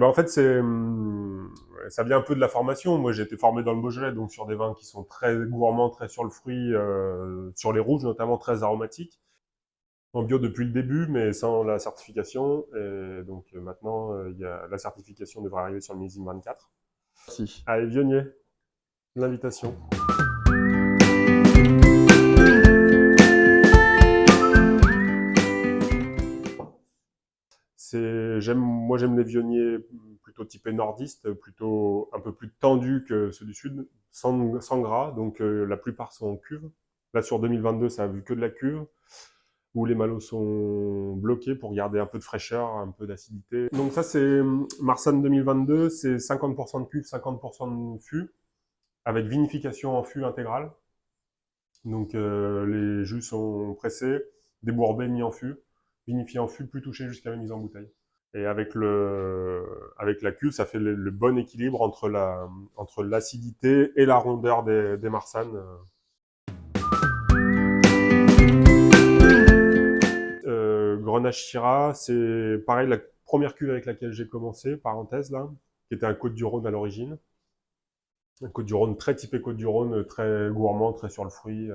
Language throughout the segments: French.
en fait, ça vient un peu de la formation. Moi, j'ai été formé dans le Beaujolais, donc sur des vins qui sont très gourmands, très sur le fruit, sur les rouges notamment, très aromatiques. En bio depuis le début, mais sans la certification. Et donc maintenant, la certification devrait arriver sur le millésime 24. Merci. Allez, Vionnier, l'invitation. Moi j'aime les vionniers plutôt typés nordistes, plutôt un peu plus tendus que ceux du sud, sans gras, donc la plupart sont en cuve. Là sur 2022, ça a vu que de la cuve, où les malos sont bloqués pour garder un peu de fraîcheur, un peu d'acidité. Donc ça c'est Marsanne 2022, c'est 50% de cuve, 50% de fût, avec vinification en fût intégral. Donc les jus sont pressés, débourbés, mis en fût, vinifiés en fût, plus touchés jusqu'à la mise en bouteille. Et avec la cuve, ça fait le bon équilibre entre l'acidité et la rondeur des marsannes. Grenache Syrah, c'est pareil, la première cuve avec laquelle j'ai commencé, parenthèse là, qui était un Côte-du-Rhône à l'origine. Un Côte-du-Rhône très typé Côte-du-Rhône, très gourmand, très sur le fruit.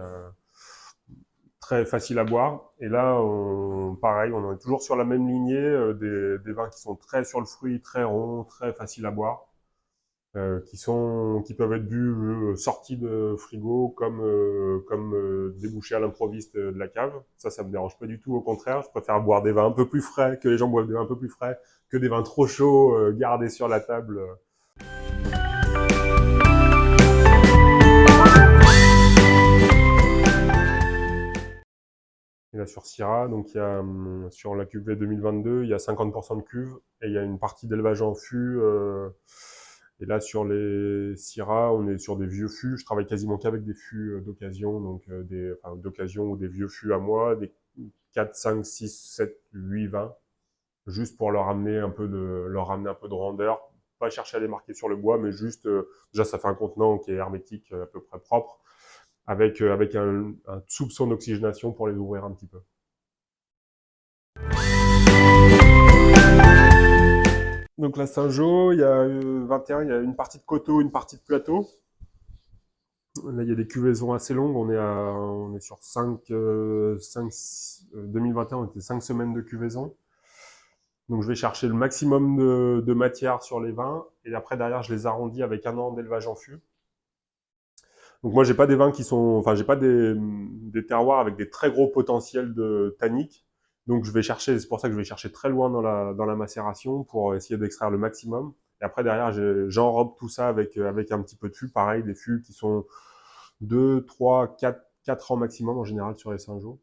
Très facile à boire. Et là, pareil, on est toujours sur la même lignée, des vins qui sont très sur le fruit, très ronds, très faciles à boire, qui peuvent être bu sortis de frigo comme débouchés à l'improviste de la cave. Ça me dérange pas du tout. Au contraire, je préfère boire des vins un peu plus frais, que les gens boivent des vins un peu plus frais, que des vins trop chauds gardés sur la table. Et là, sur Syrah, donc sur la cuvée 2022, il y a 50% de cuve et il y a une partie d'élevage en fût. Et là, sur les Syrah, on est sur des vieux fûts. Je travaille quasiment qu'avec des fûts d'occasion, donc d'occasion ou des vieux fûts à moi, des 4, 5, 6, 7, 8, 20, juste pour leur ramener un peu de rondeur. Pas chercher à les marquer sur le bois, mais juste, déjà, ça fait un contenant qui est hermétique, à peu près propre, avec un soupçon d'oxygénation pour les ouvrir un petit peu. Donc la Saint-Jean, il y a 21, il y a une partie de coteau, une partie de plateau. Là, il y a des cuvaisons assez longues. On est sur 2021, on était 5 semaines de cuvaison. Donc je vais chercher le maximum de matière sur les vins. Et après, derrière, je les arrondis avec 1 an d'élevage en fût. Donc moi, j'ai pas des vins j'ai pas des terroirs avec des très gros potentiels de tannique. Donc c'est pour ça que je vais chercher très loin dans la macération pour essayer d'extraire le maximum. Et après, derrière, j'enrobe tout ça avec un petit peu de fût. Pareil, des fûts qui sont 2, 3, 4 ans maximum en général sur les Saint-Jean.